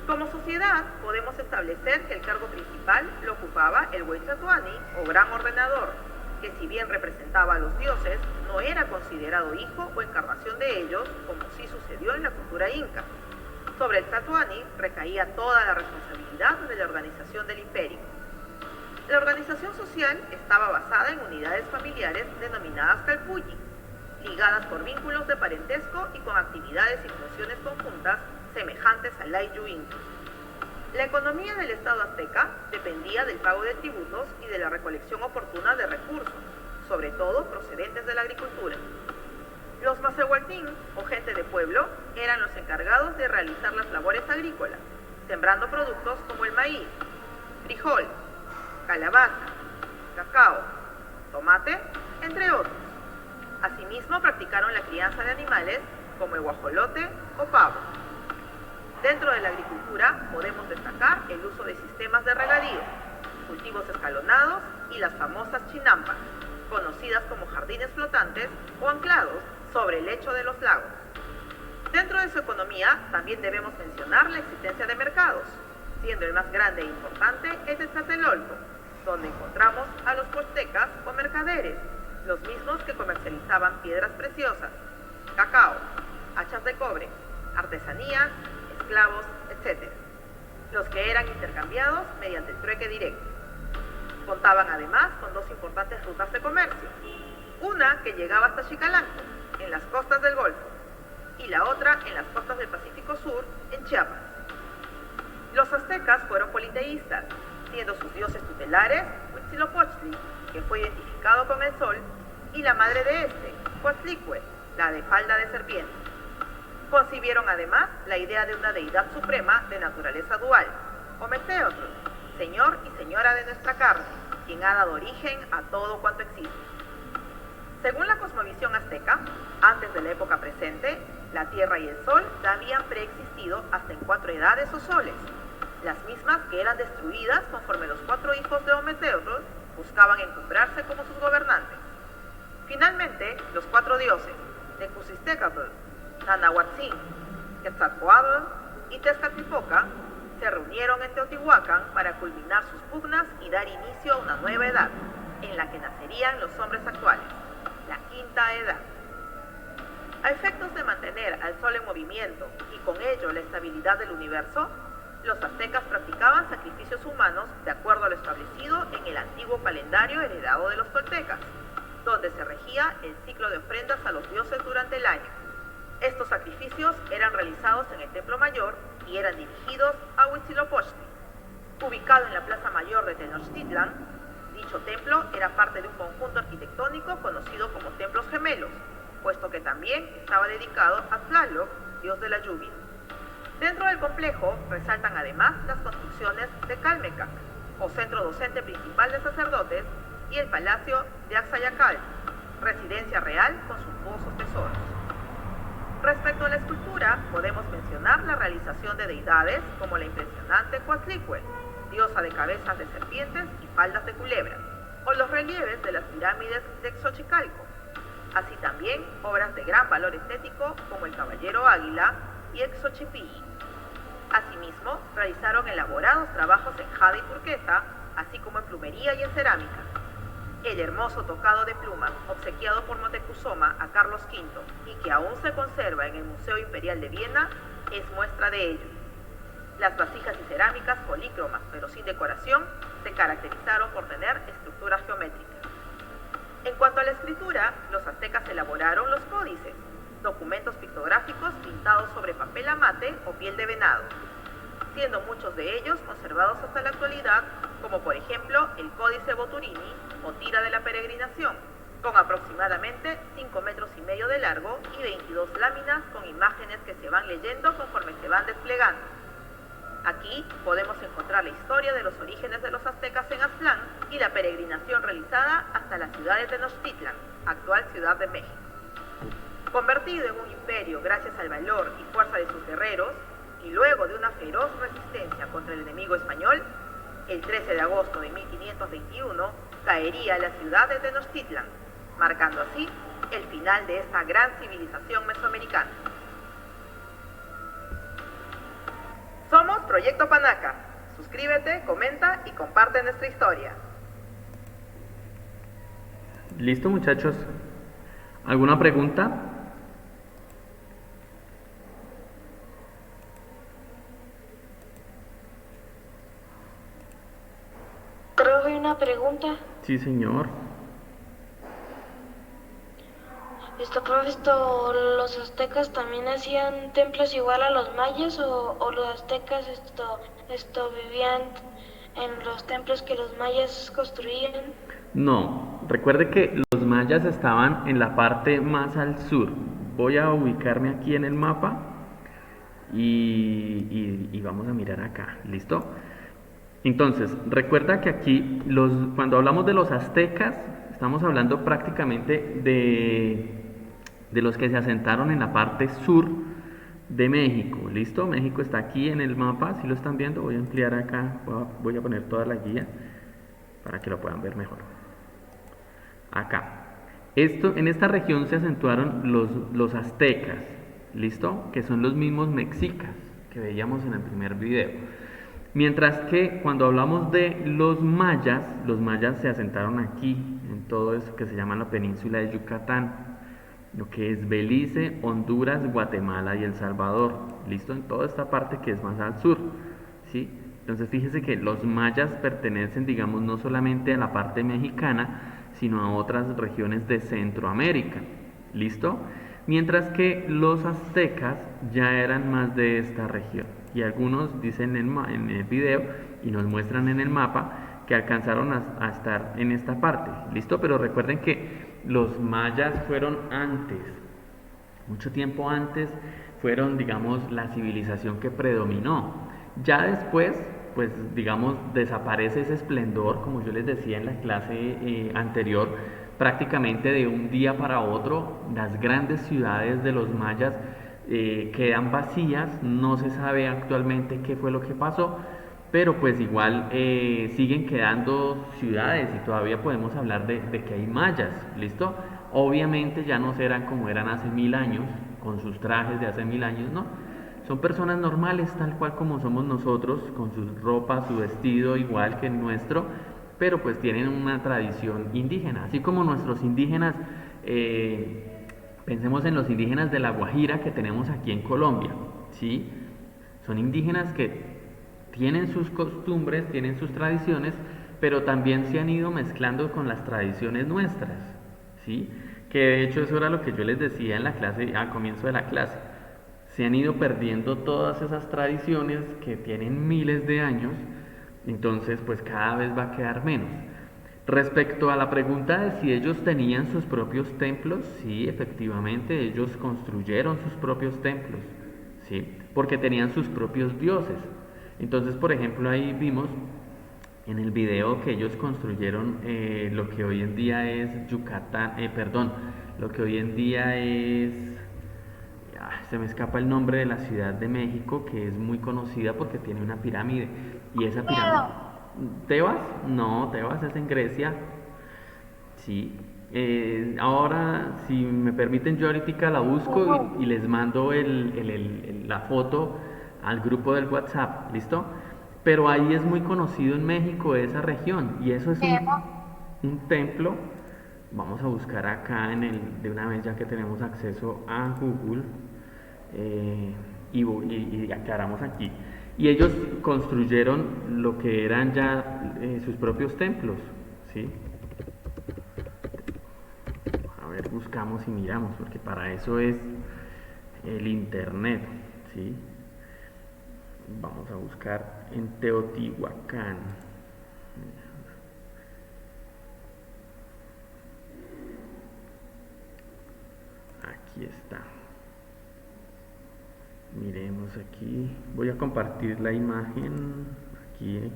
Como sociedad, podemos establecer que el cargo principal lo ocupaba el Huaytlatoani, o Gran Ordenador, que si bien representaba a los dioses, no era considerado hijo o encarnación de ellos, como sí sucedió en la cultura inca. Sobre el tlatoani recaía toda la responsabilidad de la organización del imperio. La organización social estaba basada en unidades familiares denominadas calpulli, ligadas por vínculos de parentesco y con actividades y funciones conjuntas semejantes al ayllu inca. La economía del Estado azteca dependía del pago de tributos y de la recolección oportuna de recursos, sobre todo procedentes de la agricultura. Los macehualtín, o gente de pueblo, eran los encargados de realizar las labores agrícolas, sembrando productos como el maíz, frijol, calabaza, cacao, tomate, entre otros. Asimismo, practicaron la crianza de animales como el guajolote o pavo. Dentro de la agricultura podemos destacar el uso de sistemas de regadío, cultivos escalonados y las famosas chinampas, conocidas como jardines flotantes o anclados sobre el lecho de los lagos. Dentro de su economía también debemos mencionar la existencia de mercados, siendo el más grande e importante el de Tlatelolco, donde encontramos a los pochtecas o mercaderes, los mismos que comercializaban piedras preciosas, cacao, hachas de cobre, artesanías, esclavos, etc., los que eran intercambiados mediante el trueque directo. Contaban además con 2 importantes rutas de comercio, una que llegaba hasta Chicalanco, en las costas del Golfo, y la otra en las costas del Pacífico Sur, en Chiapas. Los aztecas fueron politeístas, siendo sus dioses tutelares Huitzilopochtli, que fue identificado con el sol, y la madre de este, Coatlicue, la de falda de serpiente. Concibieron además la idea de una deidad suprema de naturaleza dual, Ometeotl, señor y señora de nuestra carne, quien ha dado origen a todo cuanto existe. Según la cosmovisión azteca, antes de la época presente, la Tierra y el Sol ya habían preexistido hasta en 4 edades o soles, las mismas que eran destruidas conforme los 4 hijos de Ometeotl buscaban encumbrarse como sus gobernantes. Finalmente, los 4 dioses, Necusistecatl, Nanahuatzin, Quetzalcoatl y Tezcatlipoca, se reunieron en Teotihuacán para culminar sus pugnas y dar inicio a una nueva edad, en la que nacerían los hombres actuales, la quinta edad. A efectos de mantener al Sol en movimiento y con ello la estabilidad del universo, los aztecas practicaban sacrificios humanos de acuerdo a lo establecido en el antiguo calendario heredado de los toltecas, donde se regía el ciclo de ofrendas a los dioses durante el año. Estos sacrificios eran realizados en el Templo Mayor y eran dirigidos a Huitzilopochtli. Ubicado en la Plaza Mayor de Tenochtitlan, dicho templo era parte de un conjunto arquitectónico conocido como Templos Gemelos, puesto que también estaba dedicado a Tlaloc, dios de la lluvia. Dentro del complejo resaltan además las construcciones de Calmecac, o centro docente principal de sacerdotes, y el palacio de Axayacalli, residencia real con suntuosos tesoros. Respecto a la escultura, podemos mencionar la realización de deidades como la impresionante Coatlicue, diosa de cabezas de serpientes y faldas de culebras, o los relieves de las pirámides de Xochicalco, así también obras de gran valor estético como el Caballero Águila y el Xochipilli. Asimismo, realizaron elaborados trabajos en jade y turquesa, así como en plumería y en cerámica. El hermoso tocado de plumas, obsequiado por Moctezuma a Carlos V y que aún se conserva en el Museo Imperial de Viena, es muestra de ello. Las vasijas y cerámicas polícromas, pero sin decoración, se caracterizaron por tener estructuras geométricas. En cuanto a la escritura, los aztecas elaboraron los códices, documentos pictográficos pintados sobre papel amate o piel de venado, siendo muchos de ellos conservados hasta la actualidad, como por ejemplo el Códice Boturini o Tira de la Peregrinación, con aproximadamente 5,5 metros de largo y 22 láminas con imágenes que se van leyendo conforme se van desplegando. Aquí podemos encontrar la historia de los orígenes de los aztecas en Aztlán y la peregrinación realizada hasta la ciudad de Tenochtitlan, actual Ciudad de México. Convertido en un imperio gracias al valor y fuerza de sus guerreros, y luego de una feroz resistencia contra el enemigo español, el 13 de agosto de 1521 caería la ciudad de Tenochtitlan, marcando así el final de esta gran civilización mesoamericana. Somos Proyecto Panaca. Suscríbete, comenta y comparte nuestra historia. Listo, muchachos. ¿Alguna pregunta? Profe, una pregunta. Sí, señor. Profe, ¿los aztecas también hacían templos igual a los mayas o los aztecas vivían en los templos que los mayas construían? No, recuerde que los mayas estaban en la parte más al sur. Voy a ubicarme aquí en el mapa y vamos a mirar acá, ¿listo? Entonces, recuerda que aquí, cuando hablamos de los aztecas, estamos hablando prácticamente de los que se asentaron en la parte sur de México, ¿listo? México está aquí en el mapa, si lo están viendo, voy a ampliar acá, voy a poner toda la guía para que lo puedan ver mejor. Acá. En esta región se acentuaron los aztecas, ¿listo? Que son los mismos mexicas que veíamos en el primer video. Mientras que cuando hablamos de los mayas se asentaron aquí, en todo eso que se llama la península de Yucatán, lo que es Belice, Honduras, Guatemala y El Salvador, ¿listo? En toda esta parte que es más al sur, ¿sí? Entonces fíjese que los mayas pertenecen, digamos, no solamente a la parte mexicana, sino a otras regiones de Centroamérica, ¿listo? Mientras que los aztecas ya eran más de esta región. Y algunos dicen en el video y nos muestran en el mapa que alcanzaron a estar en esta parte, ¿listo? Pero recuerden que los mayas fueron antes, mucho tiempo antes, fueron, digamos, la civilización que predominó. Ya después, pues, digamos, desaparece ese esplendor, como yo les decía en la clase anterior, prácticamente de un día para otro, las grandes ciudades de los mayas quedan vacías, no se sabe actualmente qué fue lo que pasó, pero pues igual siguen quedando ciudades y todavía podemos hablar de que hay mayas, ¿listo? Obviamente ya no serán como eran hace 1000 años, con sus trajes de hace 1000 años, ¿no? Son personas normales, tal cual como somos nosotros, con sus ropas, su vestido igual que el nuestro, pero pues tienen una tradición indígena, así como nuestros indígenas, pensemos en los indígenas de La Guajira que tenemos aquí en Colombia, ¿sí? Son indígenas que tienen sus costumbres, tienen sus tradiciones, pero también se han ido mezclando con las tradiciones nuestras, ¿sí? Que de hecho eso era lo que yo les decía en la clase, al comienzo de la clase. Se han ido perdiendo todas esas tradiciones que tienen miles de años, entonces pues cada vez va a quedar menos. Respecto a la pregunta de si ellos tenían sus propios templos, sí, efectivamente, ellos construyeron sus propios templos, sí, porque tenían sus propios dioses. Entonces, por ejemplo, ahí vimos en el video que ellos construyeron lo que hoy en día es Yucatán, lo que hoy en día es, se me escapa el nombre de la Ciudad de México, que es muy conocida porque tiene una pirámide, y esa pirámide, ¿Tebas? No, Tebas es en Grecia, sí. Ahora, si me permiten, yo ahorita la busco y les mando la foto al grupo del WhatsApp, ¿listo? Pero ahí es muy conocido en México esa región y eso es un templo. Vamos a buscar acá de una vez ya que tenemos acceso a Google y aclaramos aquí. Y ellos construyeron lo que eran ya sus propios templos, ¿sí? A ver, buscamos y miramos, porque para eso es el internet, ¿sí? Vamos a buscar en Teotihuacán. Aquí está. Miremos aquí. Voy a compartir la imagen aquí.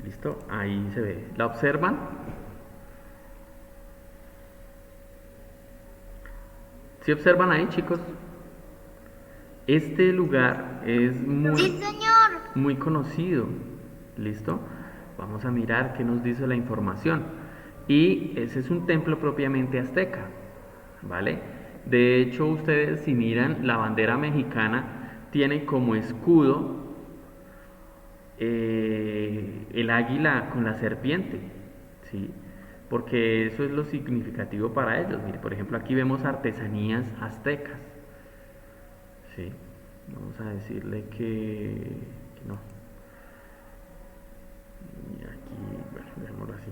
¿Listo? Ahí se ve. ¿La observan? ¿Sí observan ahí, chicos? Este lugar es muy conocido. ¿Listo? Vamos a mirar qué nos dice la información. Y ese es un templo propiamente azteca. ¿Vale? De hecho, ustedes si miran la bandera mexicana tiene como escudo el águila con la serpiente, ¿sí? Porque eso es lo significativo para ellos. Mire, por ejemplo, aquí vemos artesanías aztecas, ¿sí? Vamos a decirle que no. Y aquí, bueno, dejémoslo así.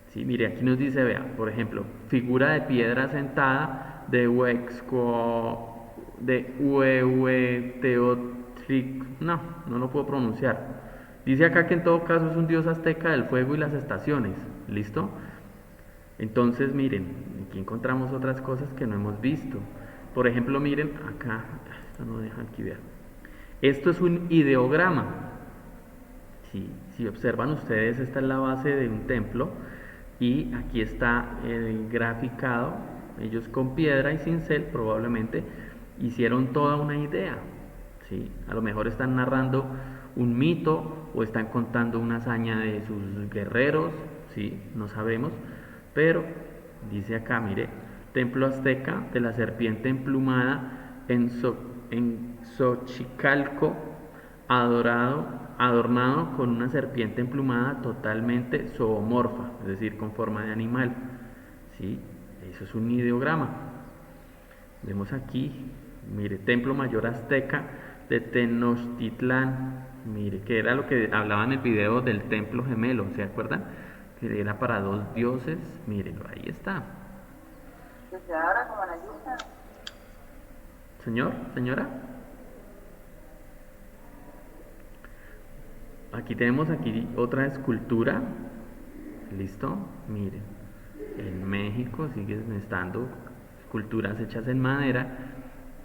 Sí, mire, aquí nos dice, vea, por ejemplo, figura de piedra sentada de Huehueteotlic. No lo puedo pronunciar. Dice acá que en todo caso es un dios azteca del fuego y las estaciones. ¿Listo? Entonces, miren, aquí encontramos otras cosas que no hemos visto. Por ejemplo, miren, acá, esto no deja aquí ver. Esto es un ideograma. Si observan ustedes, esta es la base de un templo. Y aquí está el graficado. Ellos con piedra y cincel probablemente hicieron toda una idea, ¿sí? A lo mejor están narrando un mito o están contando una hazaña de sus guerreros, ¿sí? No sabemos, pero dice acá, mire, templo azteca de la serpiente emplumada en Xochicalco, adornado con una serpiente emplumada totalmente zoomorfa, es decir, con forma de animal, ¿sí? Eso es un ideograma. Vemos aquí, mire, templo mayor azteca de Tenochtitlán, mire, que era lo que hablaba en el video del templo gemelo, ¿se acuerdan? Que era para dos dioses, mírenlo, ahí está. Señor, señora. Aquí tenemos otra escultura. ¿Listo? Miren. En México siguen estando esculturas hechas en madera,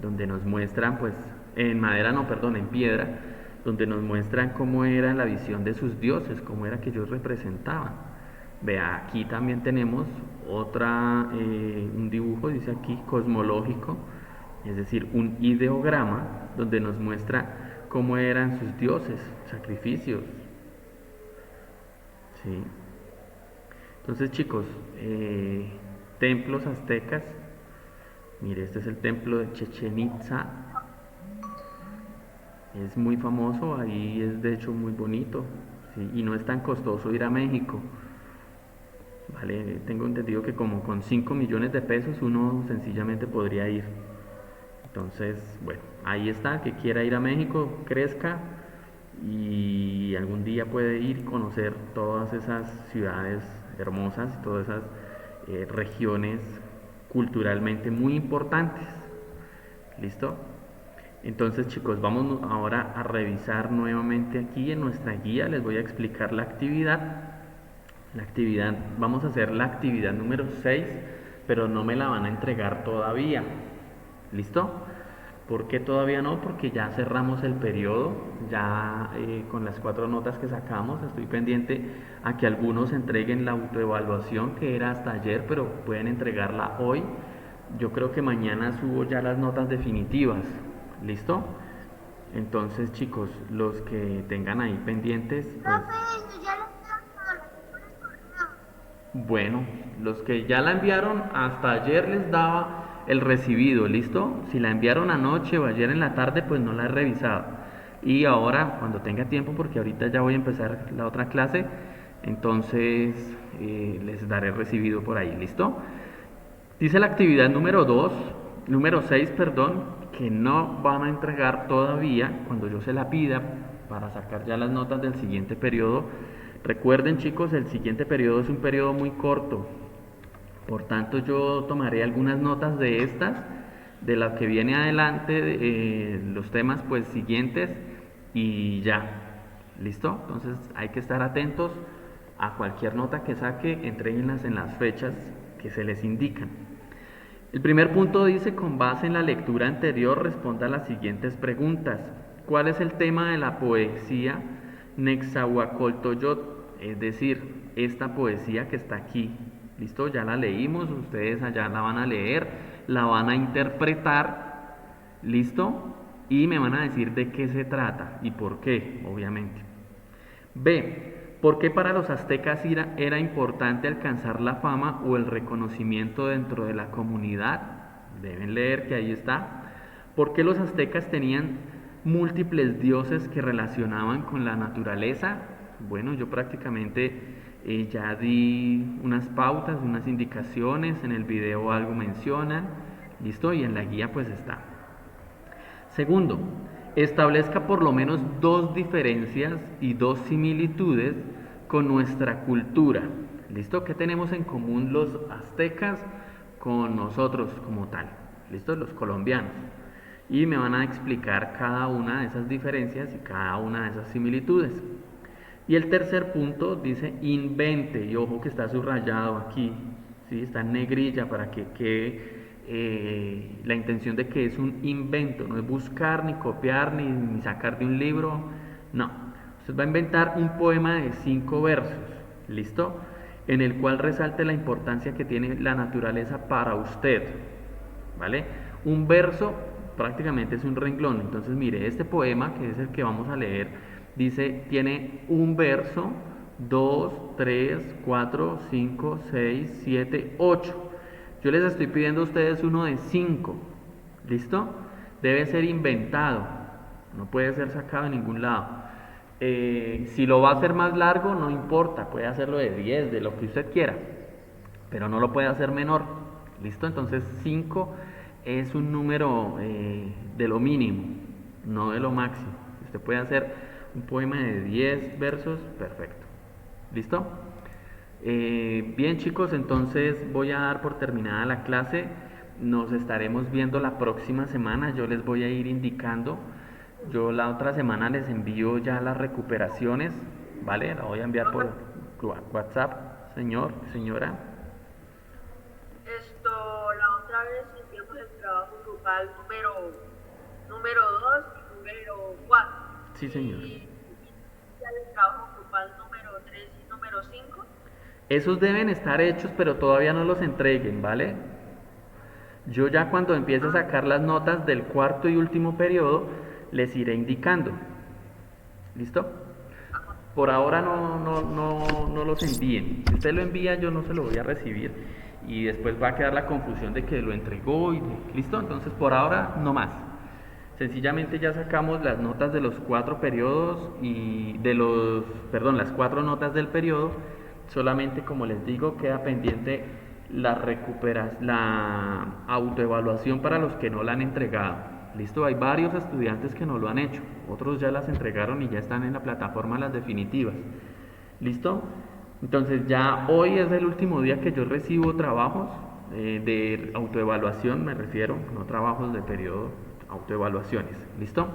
donde nos muestran, pues, en madera no, perdón, en piedra, donde nos muestran cómo era la visión de sus dioses, cómo era que ellos representaban. Vea, aquí también tenemos un dibujo, dice aquí, cosmológico, es decir, un ideograma, donde nos muestra cómo eran sus dioses, sacrificios. ¿Sí? Entonces, chicos, templos aztecas. Mire, este es el templo de Chichén Itzá. Es muy famoso, ahí es de hecho muy bonito, ¿sí? Y no es tan costoso ir a México. Vale, tengo entendido que como con 5 millones de pesos uno sencillamente podría ir. Entonces, bueno, ahí está, que quiera ir a México, crezca y algún día puede ir y conocer todas esas ciudades hermosas, todas esas regiones culturalmente muy importantes. ¿Listo? Entonces, chicos, vamos ahora a revisar nuevamente aquí en nuestra guía. Les voy a explicar la actividad. Vamos a hacer la actividad número 6, pero no me la van a entregar todavía. ¿Listo? ¿Por qué todavía no? Porque ya cerramos el periodo, ya con las 4 notas que sacamos. Estoy pendiente a que algunos entreguen la autoevaluación, que era hasta ayer, pero pueden entregarla hoy. Yo creo que mañana subo ya las notas definitivas. ¿Listo? Entonces, chicos, los que tengan ahí pendientes, pues, bueno, los que ya la enviaron hasta ayer les daba el recibido, ¿listo? Si la enviaron anoche o ayer en la tarde, pues no la he revisado. Y ahora, cuando tenga tiempo, porque ahorita ya voy a empezar la otra clase, entonces les daré recibido por ahí, ¿listo? Dice la actividad número 6, que no van a entregar todavía cuando yo se la pida para sacar ya las notas del siguiente periodo. Recuerden, chicos, el siguiente periodo es un periodo muy corto, por tanto yo tomaré algunas notas de estas, de las que viene adelante, los temas pues siguientes y ya, ¿listo? Entonces hay que estar atentos a cualquier nota que saque, entréguenlas en las fechas que se les indican. El primer punto dice: con base en la lectura anterior, responda a las siguientes preguntas. ¿Cuál es el tema de la poesía Nezahualcóyotl? Es decir, esta poesía que está aquí. ¿Listo? Ya la leímos, ustedes allá la van a leer, la van a interpretar. ¿Listo? Y me van a decir de qué se trata y por qué, obviamente. B. ¿Por qué para los aztecas era importante alcanzar la fama o el reconocimiento dentro de la comunidad? Deben leer que ahí está. ¿Por qué los aztecas tenían múltiples dioses que relacionaban con la naturaleza? Bueno, yo prácticamente ya di unas pautas, unas indicaciones, en el video algo mencionan, ¿listo? Y en la guía pues está. Segundo, establezca por lo menos 2 diferencias y 2 similitudes con nuestra cultura. ¿Listo? ¿Qué tenemos en común los aztecas con nosotros como tal? ¿Listo? Los colombianos. Y me van a explicar cada una de esas diferencias y cada una de esas similitudes. Y el tercer punto dice invente, y ojo que está subrayado aquí, ¿sí? Está en negrilla para que quede la intención de que es un invento, no es buscar, ni copiar, ni sacar de un libro, no. Usted va a inventar un poema de 5 versos, ¿listo? En el cual resalte la importancia que tiene la naturaleza para usted, ¿vale? Un verso prácticamente es un renglón. Entonces mire, este poema, que es el que vamos a leer, dice, tiene un verso, 2, 3, 4, 5, 6, 7, 8. Yo les estoy pidiendo a ustedes uno de 5, ¿listo? Debe ser inventado, no puede ser sacado de ningún lado. Si lo va a hacer más largo, no importa, puede hacerlo de 10, de lo que usted quiera, pero no lo puede hacer menor, ¿listo? Entonces 5 es un número de lo mínimo, no de lo máximo. Usted puede hacer un poema de 10 versos, perfecto, ¿listo? Bien, chicos, entonces voy a dar por terminada la clase. Nos estaremos viendo la próxima semana. Yo les voy a ir indicando. Yo la otra semana les envío ya las recuperaciones, ¿vale? La voy a enviar por WhatsApp, señora. La otra vez grupal número 2 y número 4. Sí, señor. Y ya el trabajo grupal número 3 y número 5. Esos deben estar hechos, pero todavía no los entreguen, ¿vale? Yo ya cuando empiece a sacar las notas del cuarto y último periodo, les iré indicando. ¿Listo? Por ahora no los envíen. Si usted lo envía, yo no se lo voy a recibir. Y después va a quedar la confusión de que lo entregó y ¿listo? Entonces por ahora no más. Sencillamente ya sacamos las notas de los 4 periodos y las 4 notas del periodo. Solamente, como les digo, queda pendiente la autoevaluación para los que no la han entregado. Listo, hay varios estudiantes que no lo han hecho, otros ya las entregaron y ya están en la plataforma las definitivas. ¿Listo? Entonces ya hoy es el último día que yo recibo trabajos de autoevaluación, me refiero, no trabajos de periodo, autoevaluaciones. ¿Listo?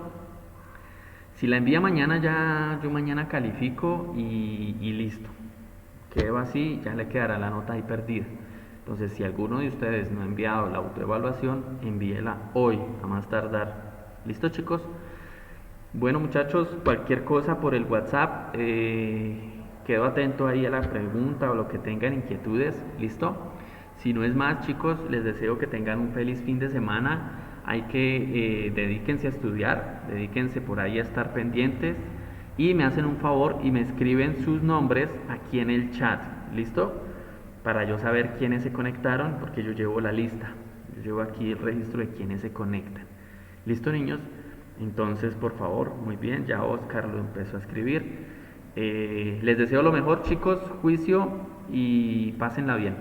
Si la envía mañana, yo mañana califico y listo. Quedó así, ya le quedará la nota ahí perdida. Entonces, si alguno de ustedes no ha enviado la autoevaluación, envíela hoy, a más tardar. ¿Listo, chicos? Bueno, muchachos, cualquier cosa por el WhatsApp, quedo atento ahí a la pregunta o lo que tengan inquietudes. ¿Listo? Si no es más, chicos, les deseo que tengan un feliz fin de semana. Hay que dedíquense a estudiar, dedíquense por ahí a estar pendientes y me hacen un favor y me escriben sus nombres aquí en el chat. ¿Listo? Para yo saber quiénes se conectaron, porque yo llevo la lista, yo llevo aquí el registro de quienes se conectan. ¿Listo, niños? Entonces, por favor, muy bien, ya Oscar lo empezó a escribir. Les deseo lo mejor, chicos, juicio y pásenla bien.